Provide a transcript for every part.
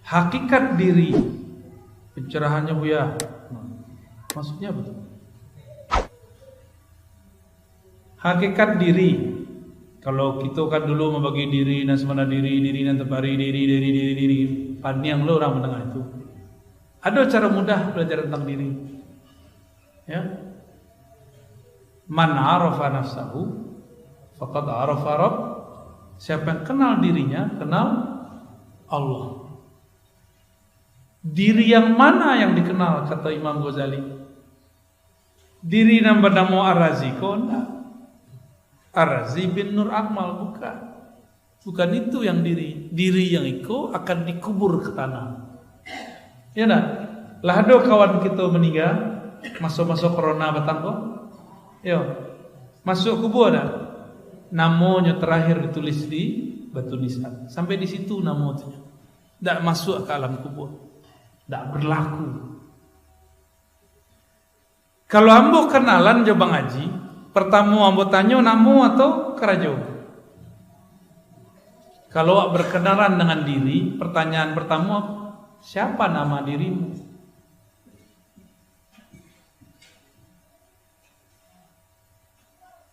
Hakikat diri, pencerahannya Buya. Maksudnya apa? Hakikat diri. Kalau kita kan dulu membagi diri dan semana diri dan tepari diri. Panjang lo orang mendengar itu. Ada cara mudah belajar tentang diri. Ya. Man arafa nafsahu faqad arafa rabb. Siapa yang kenal dirinya, kenal Allah. Diri yang mana yang dikenal kata Imam Ghazali? Diri nama Ar-Razi kok enggak? Ar-Razi bin Nur Akmal bukan itu yang diri yang itu akan dikubur ke tanah. Ya nak? Lah ada kawan kita meninggal masuk corona batang kok. Yo. Masuk kubur dah. Namanya terakhir ditulis di batu nisan. Sampai di situ namanya. Tidak masuk ke alam kubur. Tidak berlaku. Kalau ambo kenalan Bang Haji, pertama ambo tanya namu atau kerajo. Kalau berkenalan dengan diri, pertanyaan pertama, siapa nama dirimu?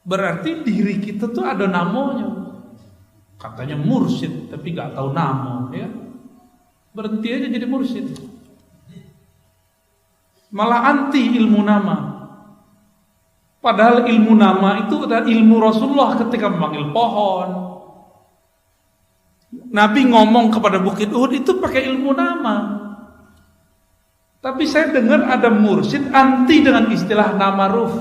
Berarti diri kita tuh ada namanya. Katanya mursyid, tapi gak tahu nama, ya. Berhenti aja jadi mursyid. Malah anti ilmu nama. Padahal ilmu nama itu adalah ilmu Rasulullah ketika memanggil pohon. Nabi ngomong kepada Bukit Uhud itu pakai ilmu nama. Tapi saya dengar ada mursyid anti dengan istilah nama ruf.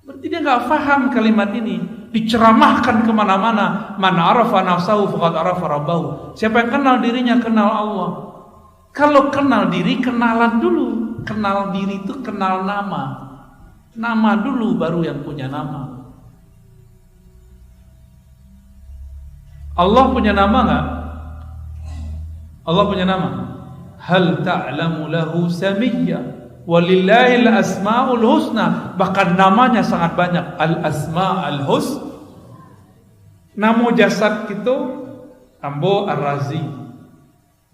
Berarti dia gak paham kalimat ini. Diceramahkan kemana-mana. Man arafa nafsahu faqad arafa rabbahu. Siapa yang kenal dirinya kenal Allah. Kalau kenal diri kenalan dulu. Kenal diri itu kenal nama. Nama dulu baru yang punya nama. Allah punya nama enggak? Allah punya nama. Hal ta'lamu lahu samiyya walillahil asmaul husna. Bahkan namanya sangat banyak. Al asmaul husna. Nama jasad kita ambo Ar-Razi.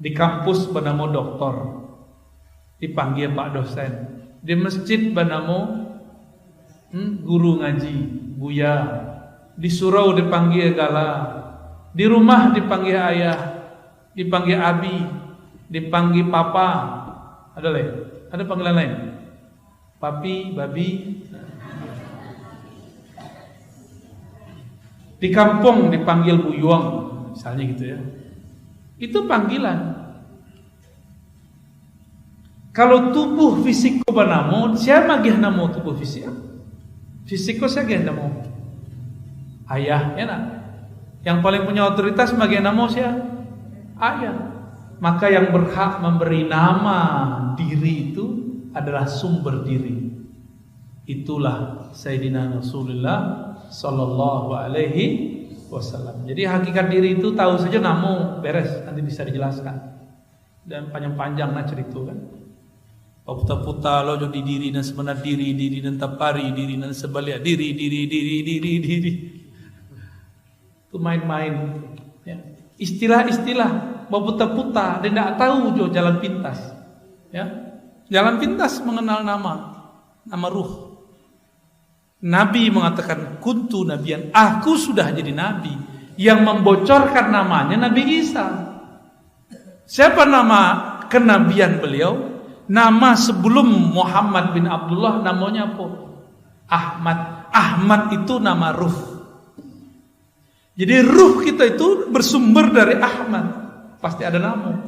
Di kampus bernama doktor. Dipanggil Pak dosen. Di masjid bernama guru ngaji, Buya. Di surau dipanggil Gala. Di rumah dipanggil ayah, dipanggil abi, dipanggil papa. Ada lain? Ada panggilan lain? Papi, babi. Di kampung dipanggil Buyuang, misalnya gitu ya. Itu panggilan. Kalau tubuh fisiko banamo, siapa gih namo tubuh fisik? Fisiko saya gih namo. Ayah, ya nak. Yang paling punya otoritas bagi namo siapa? Ayah. Maka yang berhak memberi nama diri itu adalah sumber diri. Itulah Sayyidina Rasulullah sallallahu alaihi wasallam. Jadi hakikat diri itu tahu saja namo beres, nanti bisa dijelaskan. Dan panjang-panjang nak cerita kan. Puta-puta lo jadi diri dan sebenar diri dan tapari diri dan sebalik diri. Itu main-main ya. Istilah-istilah puta-puta dia tidak tahu jo jalan pintas ya. Jalan pintas mengenal nama ruh. Nabi mengatakan kuntu nabiyan, aku sudah jadi nabi. Yang membocorkan namanya Nabi Isa. Siapa nama kenabian beliau? Nama sebelum Muhammad bin Abdullah namanya apa? Ahmad. Ahmad itu nama ruh. Jadi ruh kita itu bersumber dari Ahmad. Pasti ada nama.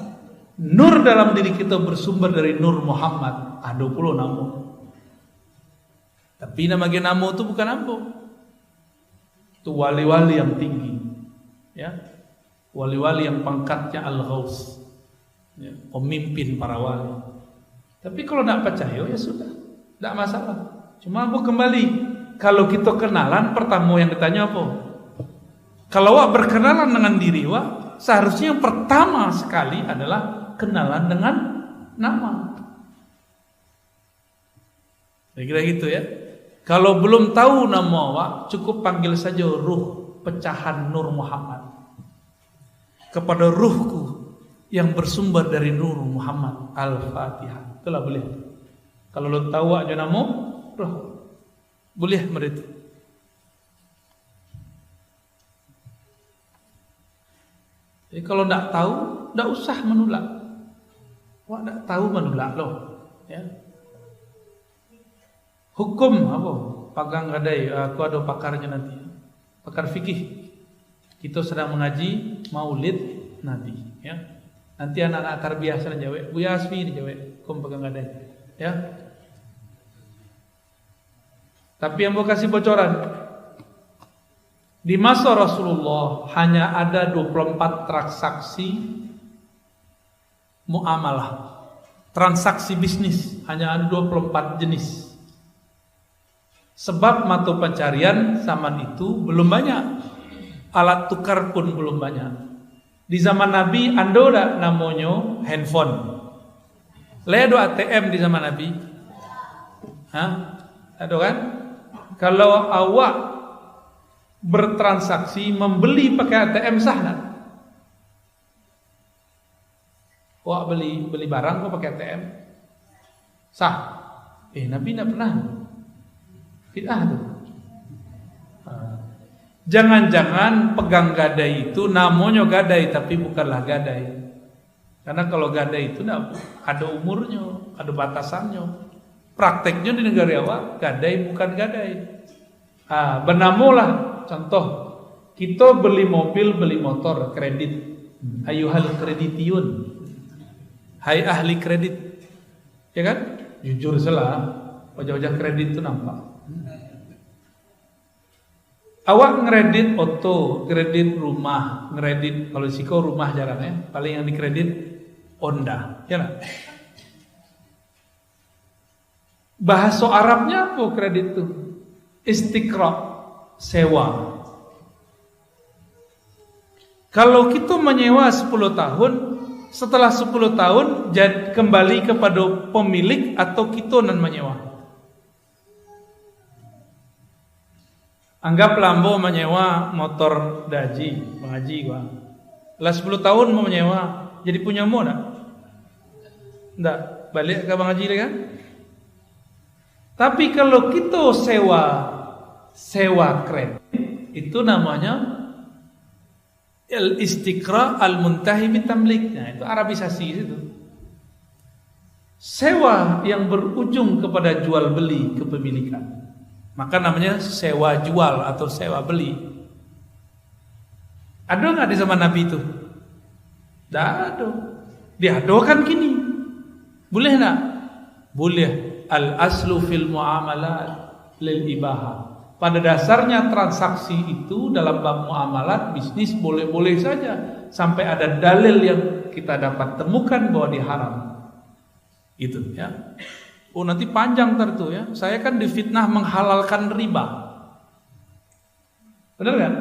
Nur dalam diri kita bersumber dari Nur Muhammad. Ada puluh nama. Tapi nama itu bukan apa. Itu wali-wali yang tinggi. Ya. Wali-wali yang pangkatnya Al-Ghaus. Ya. Pemimpin para wali. Tapi kalau tidak percaya ya sudah, tidak masalah. Cuma aku kembali, kalau kita kenalan pertama yang ditanya apa? Kalau wak berkenalan dengan diri wak, seharusnya yang pertama sekali adalah kenalan dengan nama. Kira-kira gitu ya. Kalau belum tahu nama wak, cukup panggil saja ruh pecahan Nur Muhammad. Kepada ruhku yang bersumber dari Nur Muhammad. Al-Fatihah. Itulah boleh. Kalau lo tahu aja namo, boleh mereka. Jadi kalau tidak tahu, tidak usah menolak. Wah, tidak tahu menolak loh. Ya. Hukum apa? Pagang gadai. Aku ada pakarnya nanti. Pakar fikih. Kita sedang mengaji Maulid Nabi. Ya. Nanti anak-anak tarbiyah sana jawab. Buya Asfi dijawab. Hukum pagang gadai. Ya. Tapi yang mau kasih bocoran. Di masa Rasulullah hanya ada 24 transaksi muamalah. Transaksi bisnis hanya ada 24 jenis. Sebab mata pencarian zaman itu belum banyak. Alat tukar pun belum banyak. Di zaman Nabi ada namanya handphone. Ledo ATM di zaman Nabi. Hah? Ada kan? Kalau awak bertransaksi membeli pakai ATM sah tak? Wah beli barang kok pakai ATM sah? Nabi tidak pernah. Bid'ah tuh. Jangan-jangan pegang gadai itu namanya gadai tapi bukanlah gadai. Karena kalau gadai itu ada umurnya, ada batasannya. Prakteknya di negara awak gadai bukan gadai. Bernamulah. Contoh, kita beli mobil, beli motor, kredit. Ayuhal kreditiyun. Hai ahli kredit. Ya kan? Jujur salah. Wajah-wajah kredit itu nampak. Awak ngeredit auto, kredit rumah, ngeredit kalau siko rumah jarang ya. Paling yang dikredit Honda, ya kan? Bahasa Arabnya apa kredit itu? Istiqra. Sewa. Kalau kita menyewa 10 tahun, setelah 10 tahun kembali kepada pemilik atau kita non menyewa. Anggaplah Ambo menyewa motor daji, mengaji gua. Lah 10 tahun mau menyewa, jadi punya mo enggak? Enggak, balik ke Bang Haji kan? Tapi kalau kita sewa kredit itu namanya al-istiqra al-muntahi bitamlik. Nah, itu arabisasi itu. Sewa yang berujung kepada jual beli kepemilikan. Maka namanya sewa jual atau sewa beli. Ada enggak di zaman Nabi itu? Tidak ada. Diadakan kini. Boleh enggak? Boleh. Al-aslu fil muamalat lil ibaha. Pada dasarnya transaksi itu dalam bab muamalat bisnis boleh-boleh saja sampai ada dalil yang kita dapat temukan bahwa diharam. Itu ya. Oh nanti panjang tertu ya. Saya kan difitnah menghalalkan riba. Benar kan?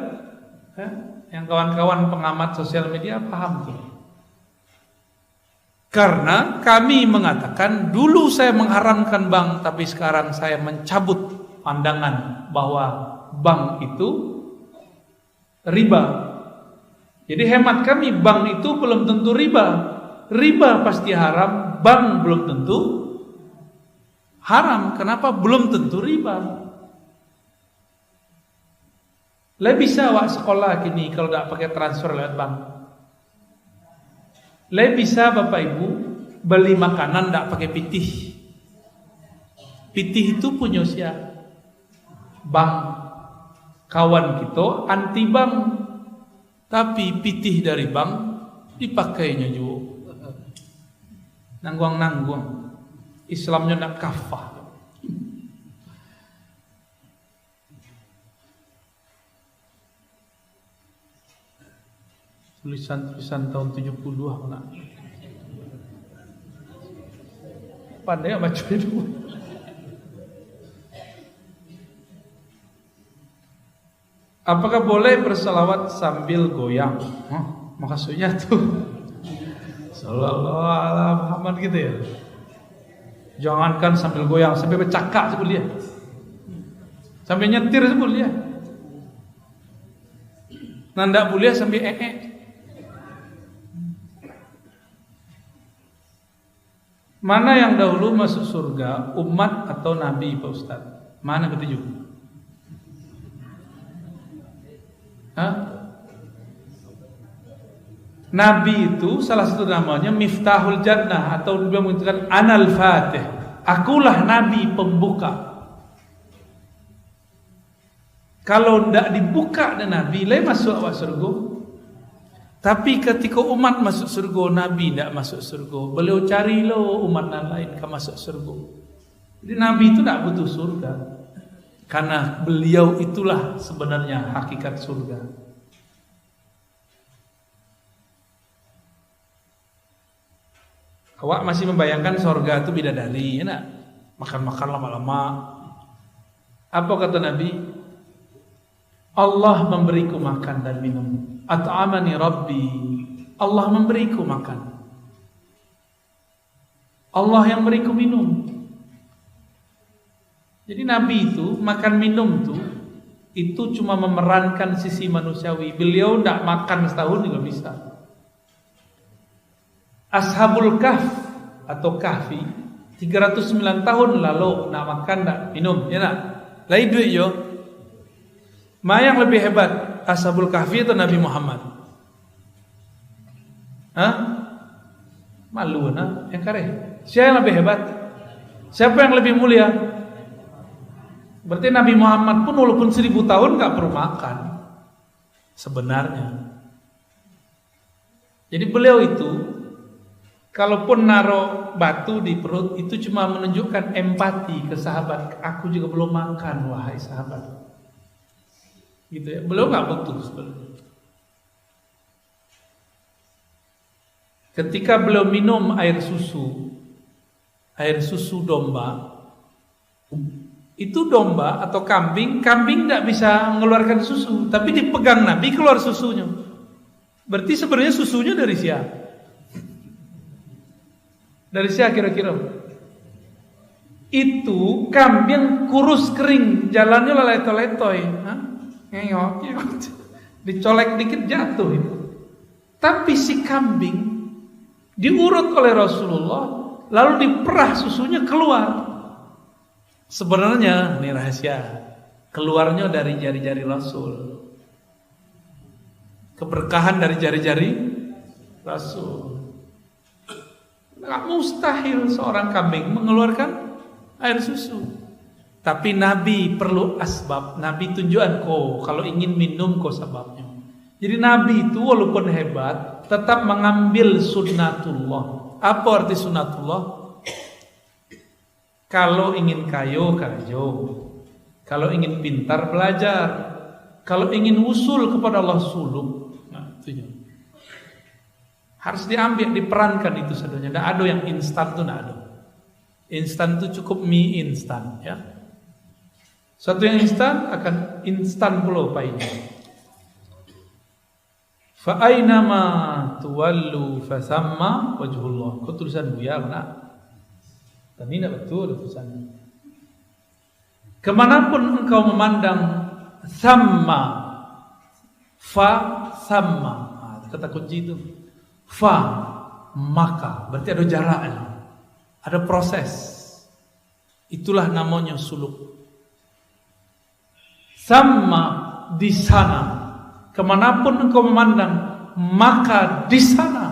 Ya? Yang kawan-kawan pengamat sosial media paham tuh. Karena kami mengatakan dulu saya mengharamkan bank, tapi sekarang saya mencabut pandangan bahwa bank itu riba. Jadi hemat kami bank itu belum tentu riba. Riba pasti haram, bank belum tentu haram. Kenapa? Belum tentu riba. Lah bisa awak sekolah kini kalau tidak pakai transfer lewat bank. Lah bisa Bapak Ibu beli makanan tidak pakai pitih. Pitih itu punya siapa? Bank. Kawan kita anti bank, tapi pitih dari bank dipakainya juga. Nangguang-nangguang. Islamnya nak kafah. Tulisan tahun 72 mana? Pandai baca itu. Apakah boleh berselawat sambil goyang? Maksudnya tuh Sallallahu alaihi Muhammad gitu ya. Jangankan sambil goyang, sampai bercakap sebut dia. Sampai nyetir sebut dia. Nanda boleh sambil Mana yang dahulu masuk surga, umat atau nabi, Pak Ustaz? Mana ketujuh? Hah? Nabi itu salah satu namanya Miftahul Jannah, atau dia mengatakan Anal Fatih. Akulah nabi pembuka. Kalau tidak dibuka dan nabi, lain masuk awak surga. Tapi ketika umat masuk surga, nabi tidak masuk surga. Beliau cari lo umat lain ke masuk surga. Jadi nabi itu tidak butuh surga, karena beliau itulah sebenarnya hakikat surga. Awak masih membayangkan surga itu bidadari, ya, makan-makan lama-lama. Apa kata Nabi? Allah memberiku makan dan minum. At'amani Rabbi. Allah memberiku makan. Allah yang beriku minum. Jadi Nabi itu makan minum tuh itu cuma memerankan sisi manusiawi. Beliau tidak makan setahun juga bisa. Ashabul Kahf atau Kahfi 309 tahun lalu nak makan nak minum, ya nak. Lain duit yo. Mana yang lebih hebat? Ashabul Kahfi atau Nabi Muhammad? Hah? Malu nah, yang kare. Siapa yang lebih hebat? Siapa yang lebih mulia? Berarti Nabi Muhammad pun walaupun 1000 tahun gak perlu makan sebenarnya. Jadi beliau itu kalaupun naruh batu di perut itu cuma menunjukkan empati ke sahabat. Aku juga belum makan, wahai sahabat. Gitu ya. Beliau nggak butuh sebenarnya. Ketika beliau minum air susu domba, itu domba atau kambing tidak bisa mengeluarkan susu, tapi dipegang Nabi keluar susunya. Berarti sebenarnya susunya dari siapa? Dari siapa kira-kira? Itu kambing kurus kering, jalannya letoy-letoy, ngeyok, dicolek dikit jatuh itu. Tapi si kambing diurut oleh Rasulullah, lalu diperah susunya keluar. Sebenarnya ini rahasia, keluarnya dari jari-jari Rasul. Keberkahan dari jari-jari Rasul. Nggak mustahil seorang kambing mengeluarkan air susu. Tapi Nabi perlu asbab. Nabi tunjukkan kalau ingin minum sebabnya. Jadi Nabi itu walaupun hebat tetap mengambil sunnatullah. Apa arti sunnatullah? Kalau ingin kayo. Kalau ingin pintar belajar. Kalau ingin usul kepada Allah suluk. Nah, itu harus diambil, diperankan itu sebenarnya. Tidak ada yang instan itu, tidak ada. Instan itu cukup mie instan, ya. Suatu yang instan akan instan pula pahitnya. Fa aynama tuwallu fasamma wajhullah. Kau tulisan Buya nak? Tapi tidak betul tulisannya. Kemanapun engkau memandang samma, fa samma, kata kunci itu. Fa maka, berarti ada jaraknya, ada proses. Itulah namanya suluk. Sama di sana, kemanapun engkau memandang, maka di sana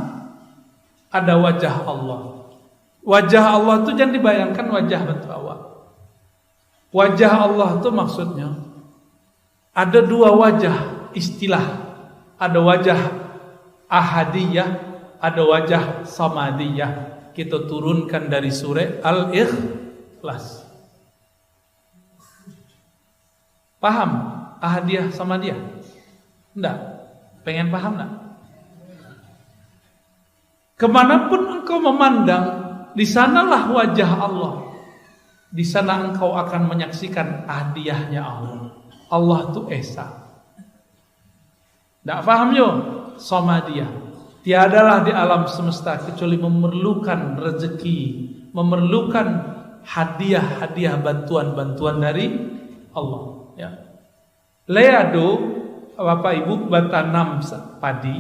ada wajah Allah. Wajah Allah itu jangan dibayangkan wajah bentuk awak. Wajah Allah itu maksudnya ada dua wajah istilah. Ada wajah ahadiyah, ada wajah samadiyah. Kita turunkan dari surah Al-Ikhlas. Paham ahadiyah samadiyah? Enggak? Pengen paham enggak? Kemanapun engkau memandang, di sanalah wajah Allah. Di sana engkau akan menyaksikan ahadiyahnya Allah. Allah itu esa. Enggak paham yo? Samadiyah. Tiadalah di alam semesta kecuali memerlukan rezeki, memerlukan hadiah-hadiah bantuan-bantuan dari Allah. Ya. Leado, Bapak Ibu bertanam padi.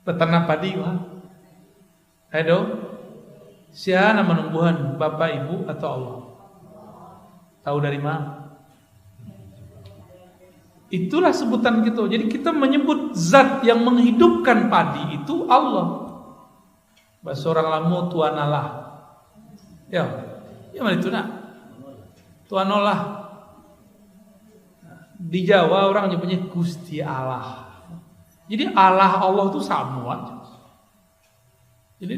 Bertanam padi, wah. Ayo, siapa nama numbuhan, bapak, ibu, atau Allah? Tahu dari mana? Itulah sebutan gitu. Jadi kita menyebut zat yang menghidupkan padi itu Allah. Bahasa orang lamu Tuhan Allah. Ya, mana itu nak? Tuhan Allah. Di Jawa orang nyebutnya Gusti Allah. Jadi Allah itu sama aja. Jadi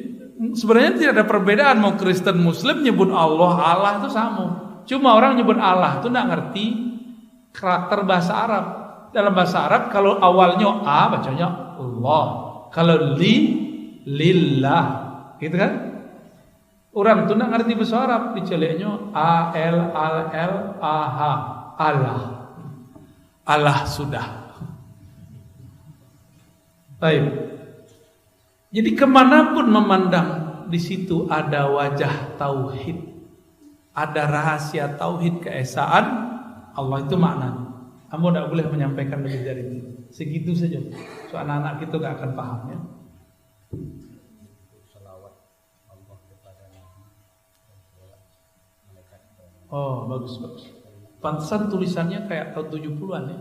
sebenarnya tidak ada perbedaan mau Kristen Muslim nyebut Allah itu sama. Cuma orang nyebut Allah itu nggak ngerti karakter bahasa Arab. Dalam bahasa Arab kalau awalnya A bacanya Allah, kalau lillah, gitu kan? Orang itu nggak ngerti bahasa Arab, diceleknya A L A H, Allah. Allah sudah. Baik. Jadi kemanapun memandang di situ ada wajah tauhid, ada rahasia tauhid keesaan Allah itu maknanya. Kamu tidak boleh menyampaikan lebih dari itu. Segitu saja. So anak-anak kita gak akan paham ya. Oh bagus. Pantesan tulisannya kayak tahun 70-an ya.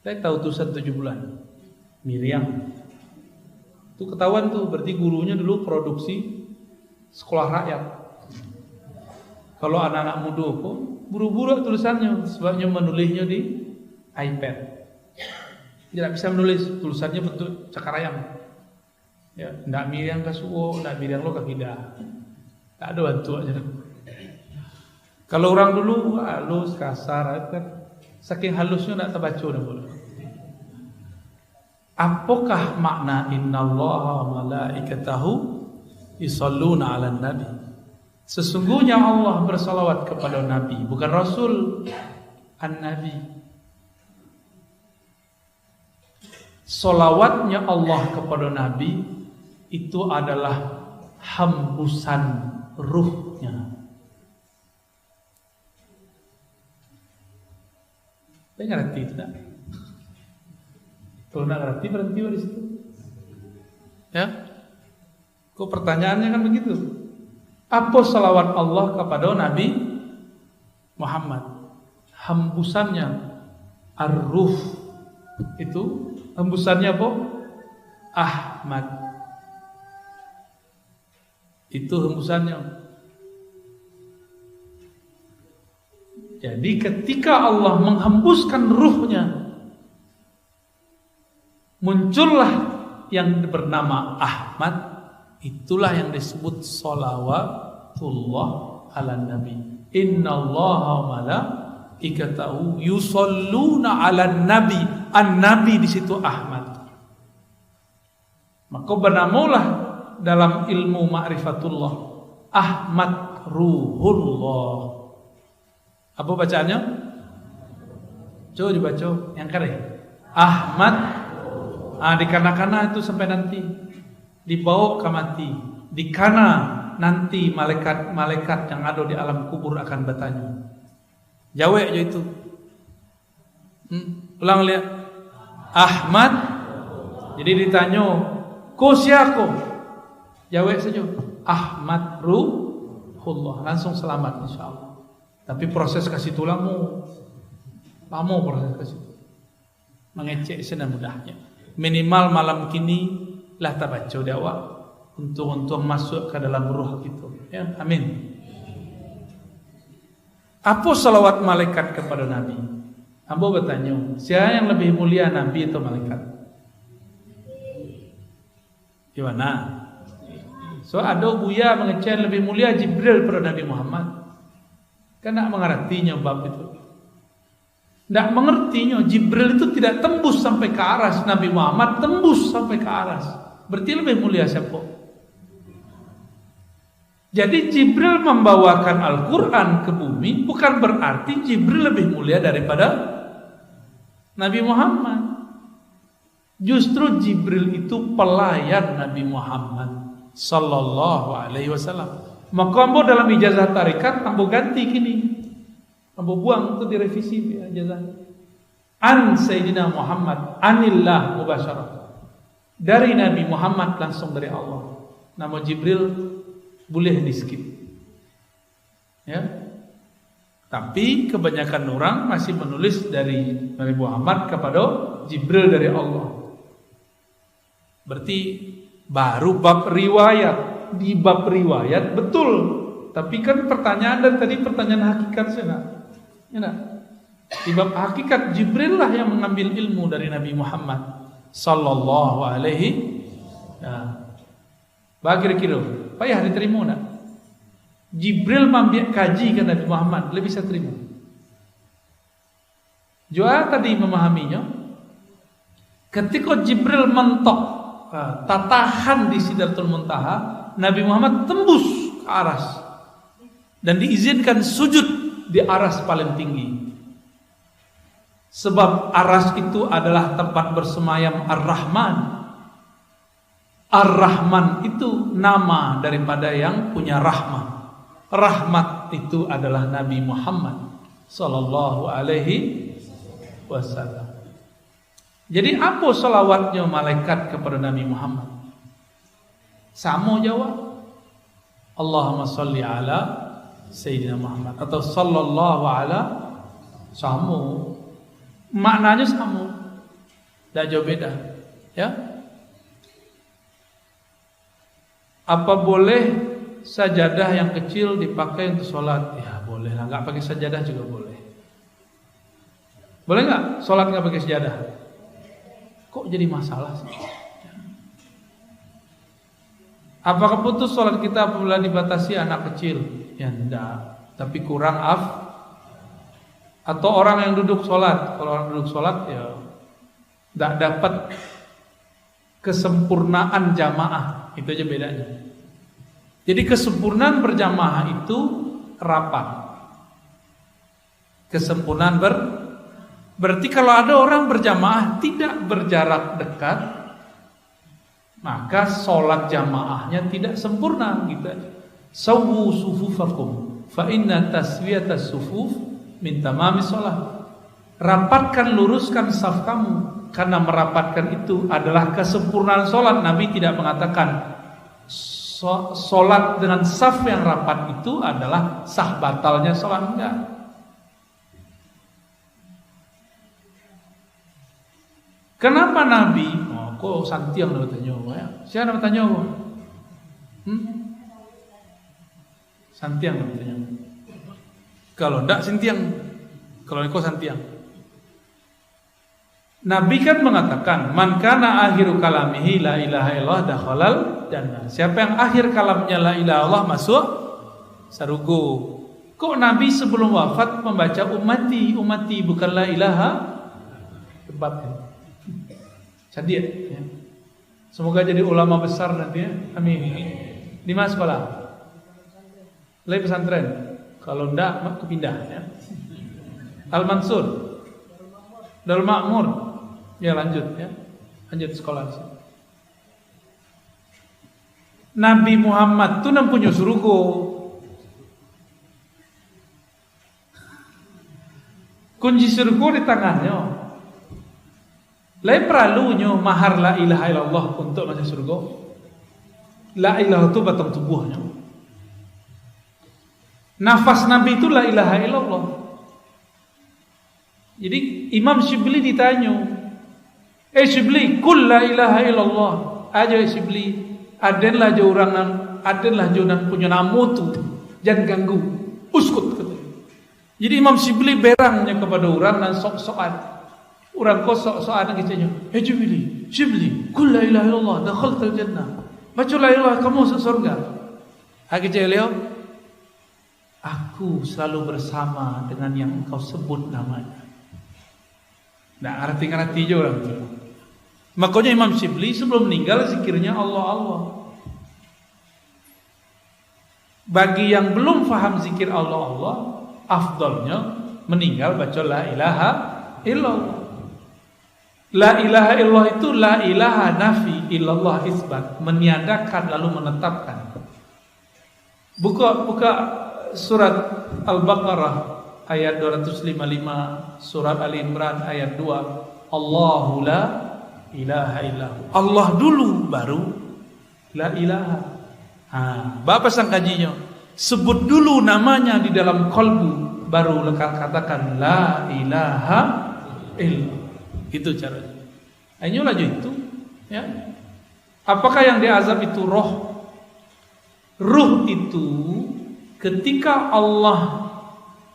Saya tahu tulisan 70-an. Miriam. Itu ketahuan tuh, berarti gurunya dulu produksi sekolah rakyat. Kalau anak-anak muda kok buru-buru tulisannya, sebabnya menulisnya di iPad. Tidak bisa menulis, tulisannya bentuk cakar ayam. Ya, ndak Miriam kasuo, ndak Miriam lo kakidah. Tak ada bantu aja. Kalau orang dulu halus, kasar, kan saking halusnya ndak terbaca dah boleh. Apakah makna innallaha wa malaikatahu yusholluna 'alan nabi? Sesungguhnya Allah bersalawat kepada Nabi, bukan Rasul, An-Nabi. Salawatnya Allah kepada Nabi itu adalah hembusan ruhnya. Saya ngerti tidak? Kalau nggak ngerti berhenti di situ. Ya? Kok pertanyaannya kan begitu? Apa salawat Allah kepada Nabi Muhammad? Hembusannya ar-ruh itu hembusannya apa? Ahmad. Itu hembusannya. Jadi ketika Allah menghembuskan ruhnya, muncullah yang bernama Ahmad. Itulah yang disebut salawatullah ala nabi. Innallaha wa malaikatahu yusholluna ala nabi. An-nabi di situ Ahmad. Maka bernamulah dalam ilmu ma'rifatullah Ahmad Ruhullah. Apa bacaannya? Coba dibaca yang kare. Ahmad. Dikanak-kanak itu sampai nanti dibawa ke mati, dikana nanti malaikat yang ada di alam kubur akan bertanya. Jawab aja itu. Ulang lihat. Ahmad. Jadi ditanya, "Ko siapa?" Jawab saja. Ahmad Ruhullah. Langsung selamat insyaallah. Tapi proses kasih itu lama proses kasih itu. Mengecek senang mudahnya. Minimal malam kini lah tabaca dakwah untuk masuk ke dalam ruh itu. Ya, amin. Apa salawat malaikat kepada Nabi? Ambo bertanya, siapa yang lebih mulia, Nabi atau malaikat? Gimana? So ada buya mengecek lebih mulia Jibril pada Nabi Muhammad. Kan tak mengertinya bab itu. Tak mengertinya Jibril itu tidak tembus sampai ke aras, Nabi Muhammad tembus sampai ke aras. Berarti lebih mulia siapa? Jadi Jibril membawakan Al-Quran ke bumi bukan berarti Jibril lebih mulia daripada Nabi Muhammad. Justru Jibril itu pelayan Nabi Muhammad sallallahu alaihi wasallam. Maka ambo dalam ijazah tarikat ambo ganti kini. Ambo buang itu direvisi ijazah. An Sayyidina Muhammad anillah mubasyarah. dari Nabi Muhammad langsung dari Allah. Nama Jibril boleh di skip. Ya. Tapi kebanyakan orang masih menulis dari Nabi Muhammad kepada Jibril dari Allah. Berarti baru bab riwayat. Di bab riwayat betul. Tapi kan pertanyaan dari tadi pertanyaan hakikat sana. Ya, di bab hakikat Jibril lah yang mengambil ilmu dari Nabi Muhammad sallallahu alaihi. Ya. Kira-kira payah diterima nak? Jibril mambiak kaji ke Nabi Muhammad lebih bisa terima. Jua tadi memahaminya. Ketika Jibril mentok tatahan di Sidratul Muntaha, Nabi Muhammad tembus ke aras dan diizinkan sujud di aras paling tinggi. Sebab aras itu adalah tempat bersemayam Ar-Rahman. Ar-Rahman itu nama daripada yang punya rahmat. Rahmat itu adalah Nabi Muhammad sallallahu alaihi wasallam. Jadi apa salawatnya malaikat kepada Nabi Muhammad? Sama jawab. Allahumma salli ala Sayyidina Muhammad atau sallallahu ala, sama. Maknanya sama. Tak jauh beda. Ya. Apa boleh sajadah yang kecil dipakai untuk sholat? Ya boleh lah, nggak pakai sajadah juga boleh. Boleh nggak sholat nggak pakai sajadah? Kok jadi masalah sih? Apakah putus sholat kita apabila dibatasi anak kecil? Ya enggak, tapi kurang atau orang yang duduk sholat. Kalau orang duduk sholat ya tidak dapat kesempurnaan jamaah, itu aja bedanya. Jadi kesempurnaan berjamaah itu rapat. Kesempurnaan berarti kalau ada orang berjamaah tidak berjarak dekat, maka sholat jamaahnya tidak sempurna gitu. Sawwu sufufakum fa inna taswiyatas sufuf min tamamis sholat. Rapatkan, luruskan saf kamu, karena merapatkan itu adalah kesempurnaan sholat. Nabi tidak mengatakan sholat dengan saf yang rapat itu adalah sah batalnya sholat, enggak. Kenapa Nabi? Oh, kok santiang nak bertanya? Ya? Siapa nak bertanya? Santiang nak bertanya. Kalau enggak santiang, kalau kau santiang. Nabi kan mengatakan, man kana akhiru kalamihi la ilaha illallah dakhalal jannah. Siapa yang akhir kalamnya la ilaha illallah masuk surga. Kok Nabi sebelum wafat membaca ummati bukan la ilaha? Debat. Jadi ya. Semoga jadi ulama besar nanti ya. Amin. Di mana sekolah? Lai pesantren. Kalau enggak aku pindah ya. Al-Mansur, Darul Ma'mur. Ya lanjut ya. Lanjut sekolah. Nabi Muhammad tuh punya surga. Kunci surga di tangannya. Lain perlunya mahar la ilaha illallah untuk masuk surga. La ilaha itu batang tubuhnya. Nafas Nabi itu la ilaha illallah. Jadi Imam Syibli ditanya, Syibli, kul la ilaha illallah. Aja Syibli, adenlah je orang adenlah je punya nama tu, jangan ganggu. Uskut kata. Jadi Imam Syibli berangnya kepada orang dan sok-sokan. Orang kau sok-sokan kecilnya. Syibli, kul la ilaha illallah, dakhaltal jannah. Baca la ilaha kamu masuk surga. Kecil beliau, aku selalu bersama dengan yang engkau sebut namanya. Nah, arti-arti je orang tu. Makanya Imam Syibli sebelum meninggal zikirnya Allah. Bagi yang belum faham zikir Allah, afdalnya meninggal baca la ilaha illallah. La ilaha illallah itu la ilaha nafi, illallah isbat, meniadakan lalu menetapkan. Buka surat Al-Baqarah ayat 255, surat Ali Imran ayat 2. Allahu la ilaha illallah. Allah dulu baru la ilaha. Bapak sang kajinya, sebut dulu namanya di dalam kolbu, baru katakan la ilaha illallah. Itu caranya. Ayo laju itu, ya. Apakah yang diazab itu roh? Ruh itu ketika Allah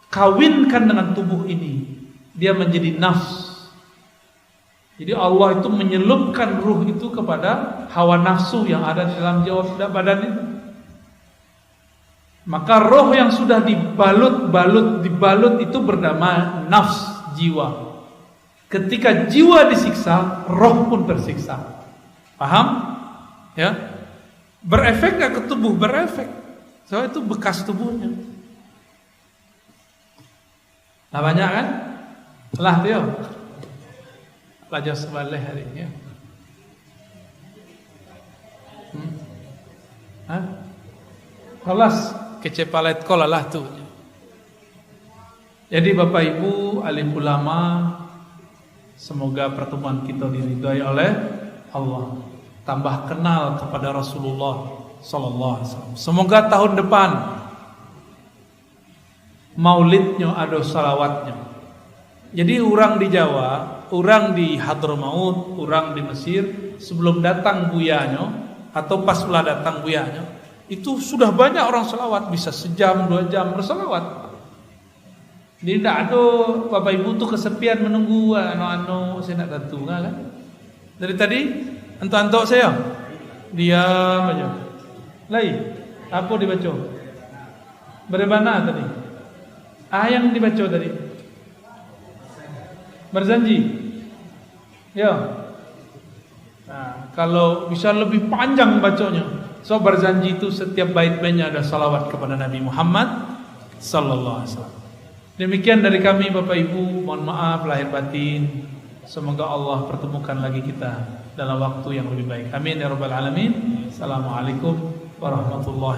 kawinkan dengan tubuh ini, dia menjadi nafs. Jadi Allah itu menyelupkan ruh itu kepada hawa nafsu yang ada di dalam badan itu. Maka roh yang sudah dibalut itu bernama nafs, jiwa. Ketika jiwa disiksa, roh pun tersiksa. Paham? Ya. Berefek gak ke tubuh? Berefek. Soalnya itu bekas tubuhnya. Nah banyak kan? Lah dia. Pelajar sebalik hari ini. Kelas kecepalet kolalah tu. Jadi Bapak Ibu alim ulama, semoga pertemuan kita diridhai oleh Allah. Tambah kenal kepada Rasulullah sallallahu alaihi wasallam. Semoga tahun depan maulidnya ada salawatnya. Jadi orang di Jawa, orang di Hadramaut, orang di Mesir, sebelum datang buyanya atau pas pula datang buyanya, itu sudah banyak orang salawat, bisa sejam 2 jam bersalawat. Jadi tidak ada Bapak Ibu tuh kesepian menunggu anu saya nak tentu kan? Dari tadi antuk saya diam aja. Lai, apa dibaca? Bagaimana tadi? Yang dibaca tadi? Berjanji. Ya. Nah, kalau bisa lebih panjang bacanya. So berjanji itu setiap bait-baitnya ada salawat kepada Nabi Muhammad sallallahu alaihi wasallam. Demikian dari kami Bapak Ibu, mohon maaf lahir batin. Semoga Allah pertemukan lagi kita dalam waktu yang lebih baik. Amin ya rabbal alamin. Assalamualaikum warahmatullahi